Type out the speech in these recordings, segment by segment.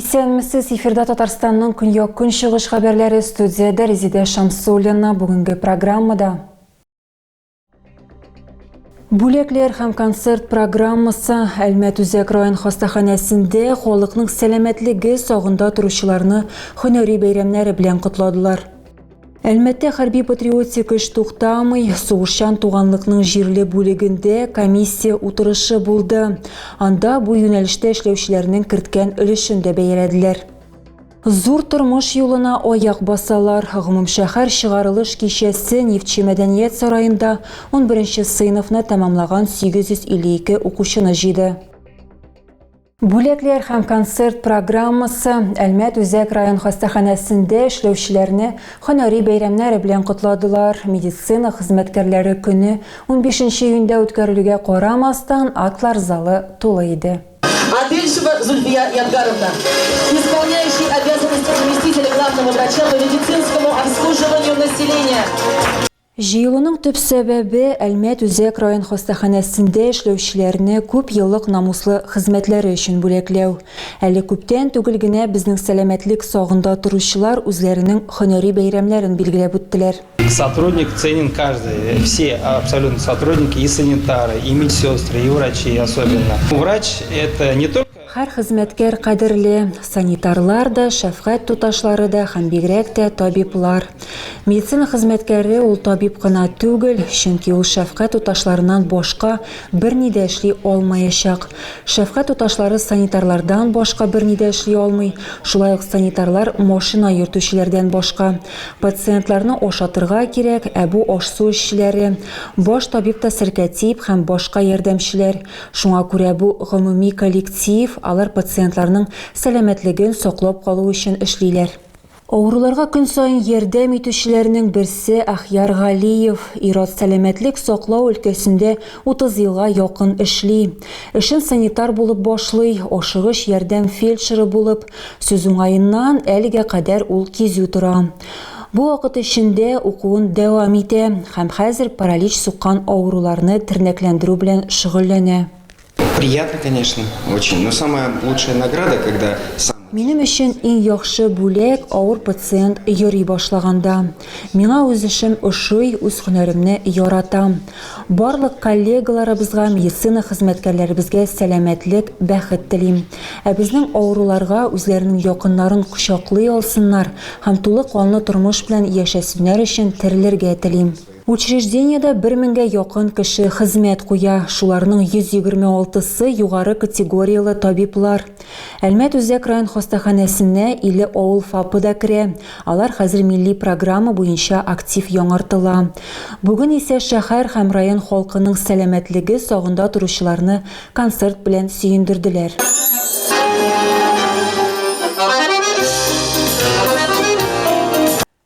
Исәнмесез, эфирда Татарстанның көньяк көнчыгыш хәбәрләре, студияда Резида Шамсуллина. Бүгенге программада бүлекләр һәм концерт программасы Әлмәт Үзәк район хастаханәсендә халыкның сәламәтлеге сагында торучыларны һөнәри бәйрәмнәре белән кутладылар. Әлмәттә хәрби-патриотик эш туктамый, сугышчан туганлыкның җирле бүлегендә комиссия утырышы булды. Анда бу юнәлештә эшләүчеләрнең керткән өлешен дә бәяләделәр. Зур тормыш юлына аяк басалар. Гомумшәһәр чыгарылыш кичәсе Нефтче мәдәният сараенда 11 сыйныфны тәмамлаган 852 укучыны җыйды. Бүлекләр һәм концерт программасы Әлмәт Үзәк район хастаханәсендә эшләүчеләрне һөнәри бәйрәмнәре белән кутладылар. Медицина хезмәткәрләре көне 15 июньдә үткәрелүгә карамастан атлар залы тулы иде. Адельшева Зульфия Янгаровна, исполняющий обязанности заместителя главного врача по медицинскому обслуживанию населения. Җыелуның төп сәбәбе Әлмәт Үзәк район хастаханәсендә эшләүчеләрне күп еллык намуслы хезмәтләре өчен бүләкләү. Әле күптән түгел генә безнең сәламәтлек сагында торучылар үзләренең һөнәри бәйрәмнәрен билгеләп үттеләр. Сотрудник ценен каждый, все абсолютно сотрудники, и санитары, и медсестры, и врачи особенно. Врач это не только... Һәр хезмәткәр кадерле, санитарлар да, шәфкать туташлары да, һәм бигрәк тә табиблар. Медицина хезмәткәре ул табиб кына түгел, чөнки ул шәфкать туташларыннан башка берни дә эшли алмаячак. Шәфкать туташлары санитарлардан башка берни дә эшли алмый, шулай ук санитарлар машина йөртүчеләрдән башка. Пациентларны ашатырга кирәк, бу аш-су эшчеләре, баш табиб та сәркәтип һәм башка ярдәмчеләр. Шуңа күрә бу гомуми коллектив, алар пациентларның сәламәтлеген саклап калу өчен эшлиләр. Авыруларга көн сайын ярдәм итүчеләрнең берсе Ахяр Галиев. Ират сәламәтлек саклау өлкәсендә 30 елга якын эшли. Эшен санитар булып башлый, ашыгыч ярдәм фельдшеры булып, сүз уңаеннан әлегә кадәр ул кизү тора. Бу вакыт эчендә укуын дәвам итә һәм хәзер паралич суккан авыруларны тернәкләндерү белән шөгыльләнә. Приятно, конечно, очень, но самая лучшая награда, когда... Минем өчен иң яхшы бүләк авыр пациент йөри башлаганда. Миңа үз эшем ошый, үз һөнәремне яратам. Барлык коллегаларыбызга, медицина хезмәткәрләребезгә сәламәтлек, бәхет телим. Безнең авыруларга үзләренең якыннарын кочаклый алсыннар һәм тулы канлы тормыш белән яшәсеннәр өчен терелергә телим. Учреждениедә 1000-гә якын кеше хезмәт куя, шуларның 126-сы югары категориялы табиблар. Әлмәт Үзәк район хастаханәсенә 50 авыл ФАПы да керә. Алар хәзер милли программа буенча актив яңартыла. Бүген исә шәһәр һәм район халкының сәламәтлеге сагында торучыларны концерт белән сөендерделәр.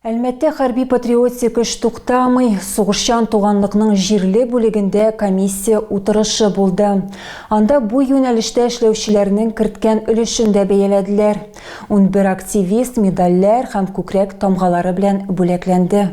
Әлмәттә хәрби-патриотик эш туктамый, сугышчан туганлыкның җирле бүлегендә комиссия утырышы булды. Анда бу юнәлештә эшләүчеләрнең керткән өлешен дә бәяләделәр. 11 активист медальләр һәм күкрәк тамгалары белән бүләкләнде.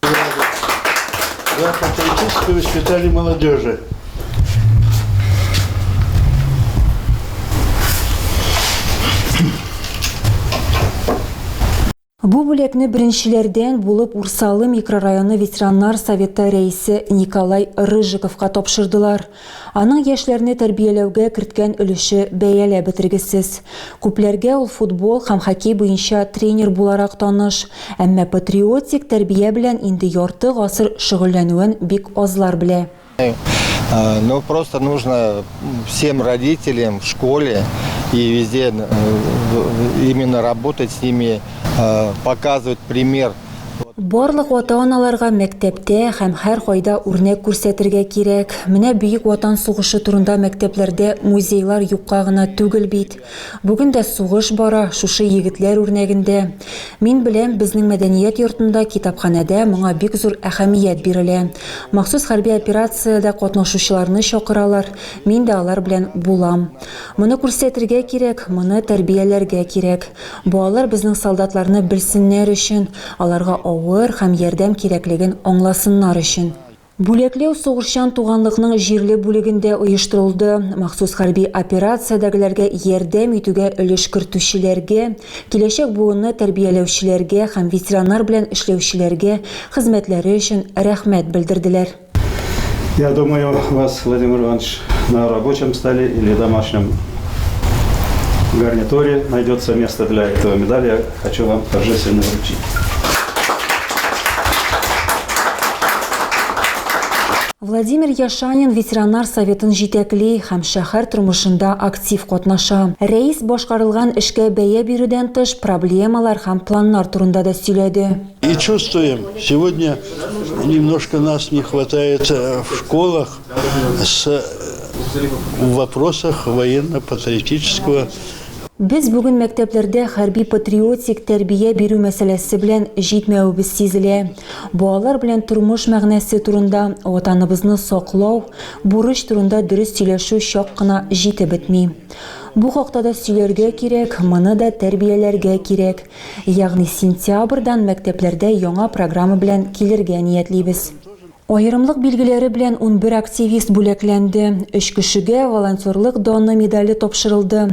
За патриотическое воспитание молодежи. Бу бүлекне беренчеләрдән булып Урсалы микрорайоны ветераннар советы рәисе Николай Рыжиковка тапшырдылар. Аның яшьләрне тәрбияләүгә керткән өлеше бәялә бетергесез. Күпләргә ул футбол һәм хоккей буенча тренер буларак таныш, әмма патриотик тәрбия белән инде ярты гасыр шөгыльләнүен бик азлар белә. Но просто нужно всем родителям в школе и везде именно работать с ними, показывать пример. Барлык ата-аналарга мәктәптә һәм һәр кайда үрнәк күрсәтергә кирәк. Менә бөек ватан сугышы турында мәктәпләрдә музейлар юкка гына түгел бит. Бүген дә сугыш бара, шушы егетләр үрнәгендә. Мин беләм, безнең мәдәният йортында, китапханәдә моңа бик зур әһәмият бирелә. Махсус хәрби операциядә катнашучыларны чакыралар. Мин дә алар белән булам. Моны күрсәтергә кирәк, моны тәрбияләргә кирәк. Балалар безнең солдатларны белсеннәр өчен, аларга авыр һәм ярдәм кирәклеген аңласыннар өчен. Бүлеклеу сугышчан туганлыкның җирле бүлегендә оештырылды. Махсус хәрби операциядәгеләргә ярдәм итүгә өлеш кертүчеләргә, киләчәк буынны тәрбияләүчеләргә һәм ветераннар белән эшләүчеләргә хезмәтләре өчен рәхмәт белдерделәр. Я думаю, у вас, Владимир Иванович, на рабочем столе или домашнем гарнитуре найдется место для этого медали. Я хочу вам торжественно вручить. Владимир Яшанин ветераннар советын җитәкли һәм шәһәр тормышында актив катнаша. Рәис башкарылган эшкә бәя бирүдән тыш проблемалар һәм планнар турында да сөйләде. И чувствуем, сегодня немножко нас не хватает в школах в вопросах военно-патриотического. Без бүген мәктәпләрдә хәрби патриотик тәрбия бирү мәсьәләсе белән җитмәүбез сизелә. Балалар белән тормыш мәгънәсе турында, ватаныбызны саклау, бурыч турында дөрес сөйләшү чак кына җитеп бетми. Бу хакта да сөйләргә кирәк, моны да тәрбияләргә кирәк. Ягъни сентябрьдан мәктәпләрдә яңа программа белән килергә ниятлибез. Аерымлык билгеләре белән 11 активист бүләкләнде. 3 кешегә волонтерлык даны медале тапшырылды.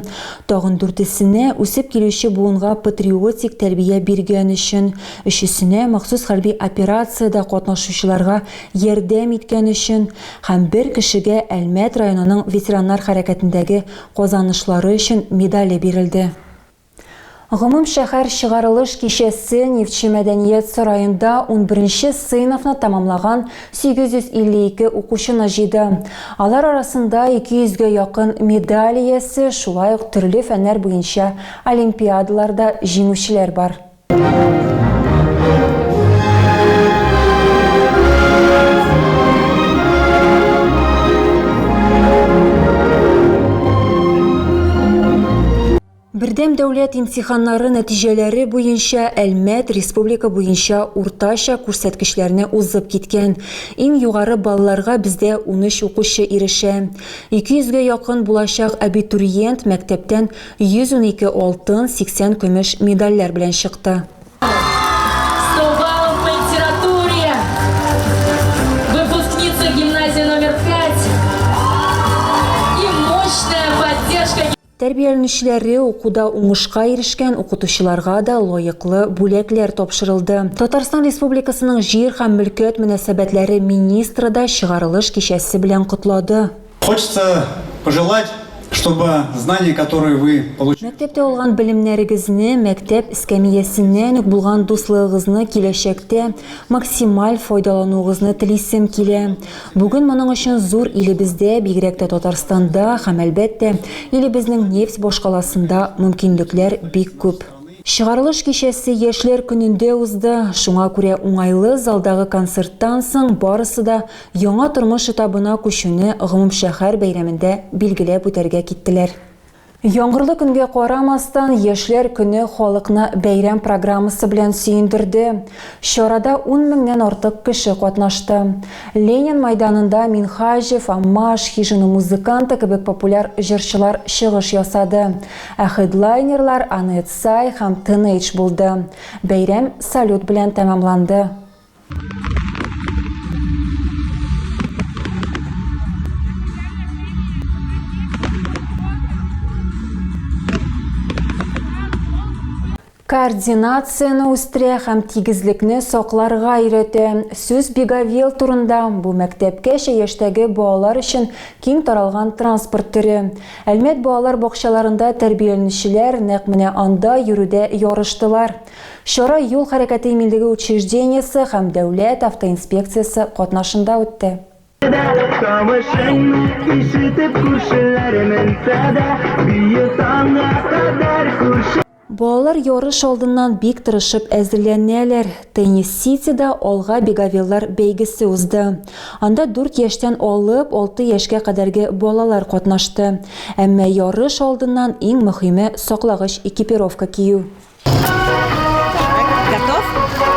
Тагын 4-сенә үсеп килүче буынга патриотик тәрбия биргән өчен, 3-сенә махсус хәрби операциядә катнашучыларга ярдәм иткән өчен һәм 1 кешегә Әлмәт районының ветераннар хәрәкәтендәге казанышлары өчен медале бирелде. Гомум шәһәр чыгарылыш кичәсе Нефтче мәдәният сараенда 11-нче сыйныфны тамамлаган 852 укучыны җыйды. Алар арасында 200-гә якын медаль иясе, шулай ук төрле фәннәр буенча олимпиадаларда җиңүчеләр бар. Бердәм дәүләт имтиханнары нәтиҗәләре буенча Әлмәт республика буенча уртача күрсәткечләрне узып киткән. Иң югары балларга бездә 13 укучы ирешә. 200-гә якын булачак абитуриент мәктәптән 112 алтын, 80 көмеш медальләр белән чыкты. Тәрбияләнүчеләре укуда уңышка ирешкән укытучыларга да лаеклы бүләкләр тапшырылды. Татарстан Республикасының җир һәм мөлкәт мөнәсәбәтләре министры да чыгарылыш кичәсе белән котлады. Хочется пожелать, чтобы знания, которые вы получили... Мәктәптә алган белемнәрегезне, мәктәп эскәмиясеннән үк булган дуслыгыгызны киләчәктә максималь файдалануыгызны телисем килә. Бүген моның өчен зур илебездә, бигрәк тә Татарстанда һәм әлбәттә илебезнең нефть башкаласында мөмкинлекләр бик күп. Чыгарылыш кичәсе яшьләр көнендә узды. Шуңа күрә уңайлы залдагы концерттан соң барысы да яңа тормыш этабына күчүне гомум шәһәр бәйрәмендә билгеләп үтәргә киттеләр. Яңгырлы көнгә карамастан яшьләр көне халыкны бәйрәм программасы белән сөендерде. Чарада 10 меңнән артык кеше катнашты. Ленин майданында Минхажев, Аммаш, Хижина музыканты кебек популяр җырчылар чыгыш ясады. Ә хедлайнерлар Анет Сай һәм Тенейдж булды. Бәйрәм салют белән тәмамланды. Координацияны үстерә һәм тигезлекне сакларга өйрәтә. Сүз бигавел турында бу мәктәпкәчә яшьтәге балалар өчен киң таралган транспорт төре. Әлмәт балалар бакчаларында тәрбияләнүчеләр нәкъ менә анда йөрүдә ярыштылар. Чара юл хәрәкәте иминлеге учреждениесе һәм дәүләт автоинспекциясе катнашында үтте. Балалар ярыш алдыннан бик тырышып әзерләнәләр. Теннис-Ситида алга бигавеллар бәйгесе узды. Анда 4 яшьтән алып 6 яшькә кадәрге балалар катнашты. Әмма ярыш алдыннан иң мөһиме саклагыч экипировка кию. Готов?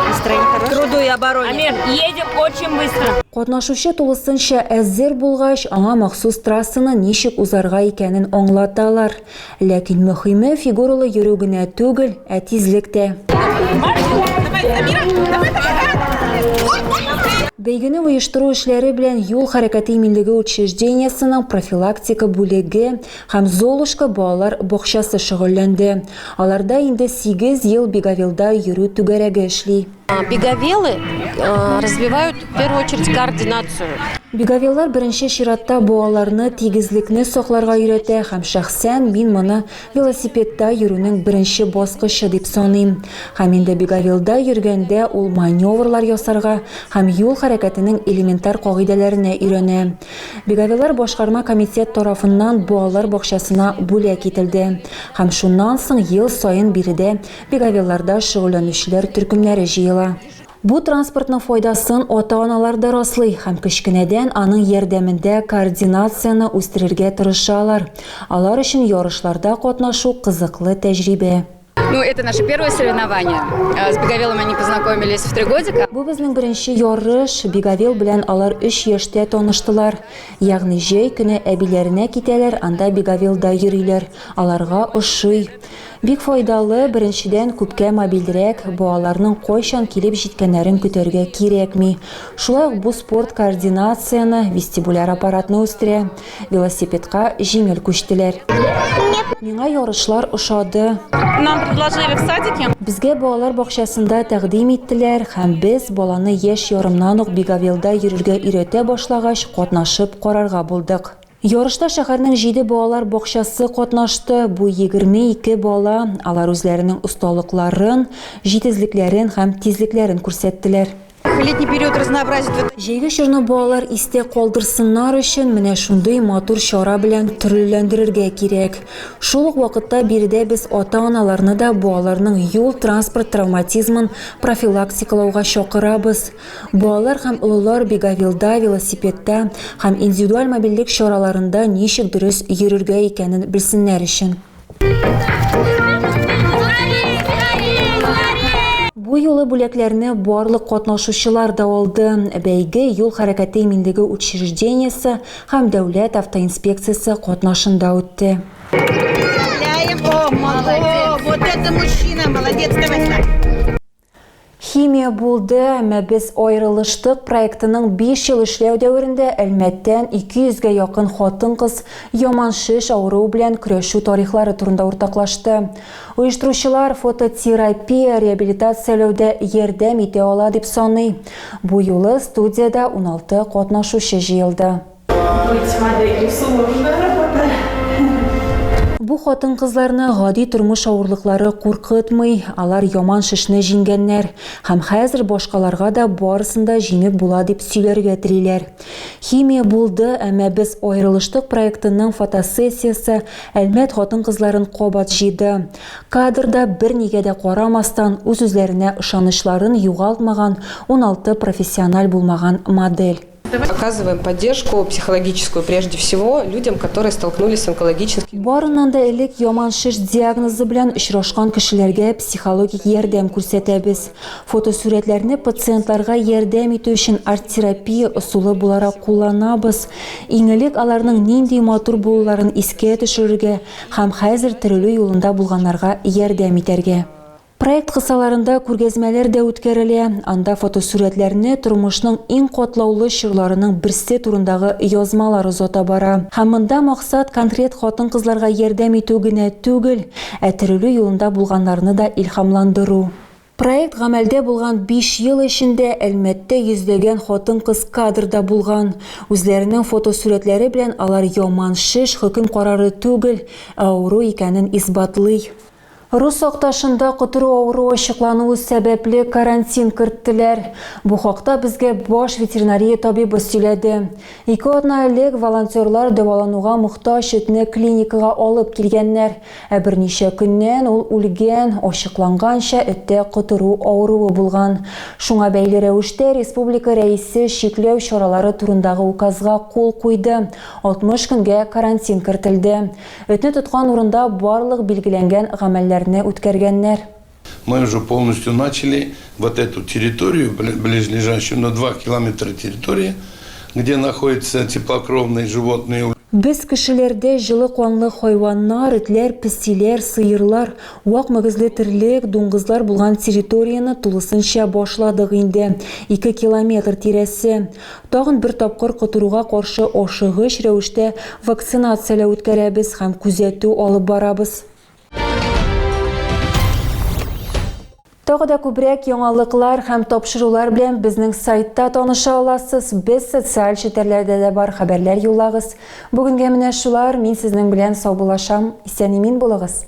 Настроение хорошее? Труду и обороне. Амир, едем очень быстро. Катнашучы тулысынча әзер булгач, аңа махсус трассаны ничек узарга икәнен аңлаталар. Ләкин мөһиме фигуралы йөрү генә түгел, ә тизлек тә. Бәйгене оештыру эшләре белән юл хәрәкәте иминлеге учреждениесенең профилактика бүлеге һәм Золушка балалар бакчасы шөгыльләнде. Аларда инде 8 ел Бигавилда йөрү түгәрәге эшли. Бигавелы развивают в первую очередь координацию. Бигавиллар беренче чиратта балаларны тигезлекне сакларга өйрәтә һәм шәхсән мин моны велосипедта йөрүнең беренче баскычы дип саныйм. Һәм инде Бигавилда йөргәндә ул маневрлар ясарга һәм юл хәрәкәтенең элементар кагыйдәләренә өйрәнә. Бигавиллар башкарма комитет тарафыннан балалар бакчасына бүләк ителде. Һәм шуннан соң ел сайын биредә Бигавилларда шөгыльләнүчеләр төркемнәре җыела. Бу транспортның файдасын ата-аналар да раслый һәм кечкенәдән аның ярдәмендә координацияны үстерергә тырышалар. Алар өчен ярышларда катнашу кызыклы тәҗрибә. Ну, это наше первое соревнование. С Бигавелом они познакомились в 3 годика. Бу безнең беренче ярыш. Бигавел белән алар 3 яшьтә таныштылар. Ягъни җәй көне әбиләренә китәләр, анда Бигавелда йөриләр. Аларга ошый. Бик файдалы, беренчедән күпкә мобильрәк, балаларның кайчан килеп җиткәннәрен көтәргә кирәкми. Шулай ук бу спорт координацияны, вестибуляр аппаратны үстерә. Велосипедка җиңел күчтеләр. Миңа ярышлар ошады. Нам предложили в садике. Безгә балалар бакчасында тәкъдим иттеләр һәм без баланы яшь ярымнан ук Бигавелда йөрергә өйрәтә башлагач катнашып карарга булдык. Ярышта шәһәрнең 7 балалар бакчасы катнашты. Бу 22 бала, алар үзләренең усталыкларын, җитезлекләрен һәм тизлекләрен күрсәттеләр. Летний период разнообразит. Җәйге чорны балалар истә калдырсыннар өчен менә шундый матур чара белән төрлеләндерергә кирәк. Шул ук вакытта биредә без ата-аналарны да балаларның юл транспорт травматизмын профилактикалауга чакырабыз. Балалар һәм олылар Бигавилда, велосипедта һәм индивидуаль мобильлек чараларында ничек дөрес йөрергә икәнен белсеннәр өчен. Бу юлы бүләкләрне барлык катнашучылар да алды. Бәйге юл хәрәкәте иминлеге учреждениесе һәм дәүләт автоинспекциясе катнашында үтте. Вот это мужчина, молодец, давай. Химия булды, әмма без аерылыштык проектының 5 ел эшләү дәверендә Әлмәттән 200-гә якын хатын-кыз яман шеш авыруы белән көрәшү тарихлары турында уртаклашты. Оештыручылар фототерапия реабилитацияләүдә ярдәм итә ала дип саный. Бу юлы студияда 16 катнашучы җыелды. Бу хатын-кызларны гади тормыш авырлыклары куркытмый, алар яман шешне җиңгәннәр һәм хәзер башкаларга да барысында җиңеп була дип сөйләргә телиләр. Химия булды, әмма без аерылыштык проектының фотосессиясе Әлмәт хатын-кызларын кабат җыйды. Кадрда бернигә дә карамастан үз-үзләренә ышанычларын югалтмаган 16 профессиональ булмаган модель. Оказываем поддержку психологическую прежде всего людям, которые столкнулись с онкологическим. Барыннан да элек яман шеш диагнозы белән очрашкан кешеләргә психологик ярдәм күрсәтәбез. Фотосурәтләрне пациентларга ярдәм итү өчен арт-терапия усулы буларак кулланабыз. Иң элек аларның нинди матур булуларын искә төшерергә һәм хәзер терелү юлында булганнарга ярдәм итәргә. Проект кысаларында күргәзмәләр дә үткәрелә. Анда фотосурәтләрне тормышның иң катлаулы чорларының берсе турындагы язмалар узата бара. Һәм монда максат конкрет хатын-кызларга ярдәм итү генә түгел, ә терелү юлында булганнарны да илһамландыру. Проект гамәлдә булган 5 ел эчендә Әлмәттә йөзләгән хатын-кыз кадрда булган. Үзләренең фотосурәтләре белән алар яман шеш хөкем карары түгел, авыру икәнен исбатлый. Рус акташында котыру авыру ачыклануы сәбәпле карантин керттеләр. Бу хакта безгә баш ветеринария табибы сөйләде. 2 атна элек волонтерлар дәвалануга мохтаҗ этне клиникага алып килгәннәр. Ә берничә көннән ул үлгән, ачыкланганча эттә котыру авыруы булган. Шуңа бәйле рәвештә республика рәисе чикләү чаралары турындагы указга кул куйды. 60 көнгә карантин кертелде. Этне тоткан урында барлык билгеләнгән гамәлләр Мы уже полностью начали вот эту территорию, ближайшую на 2 километра территории, где находятся теплокровные животные. Біз кішілерде жылы қуанлы хайваннар, итлер, пістилер, сыйырлар, уақ мөгізлі тірлік, дуңғызлар болған территорияны тулысынша башладық инде. 2 километр тиресі. Тағын бір тапқыр құтыруға қаршы ашығыш рәвіште вакцинациялы өткәрәбіз һәм күзәту алып барабыз. Тағы да күбрәк яңалыклар һәм тапшырулар белән безнең сайтта таныша аласыз. Без социаль челтәрләрдә дә бар хәбәрләр юллагыз. Бүгенгә менә шулар. Мин сезнең белән сау булашам. Исән-имин булыгыз.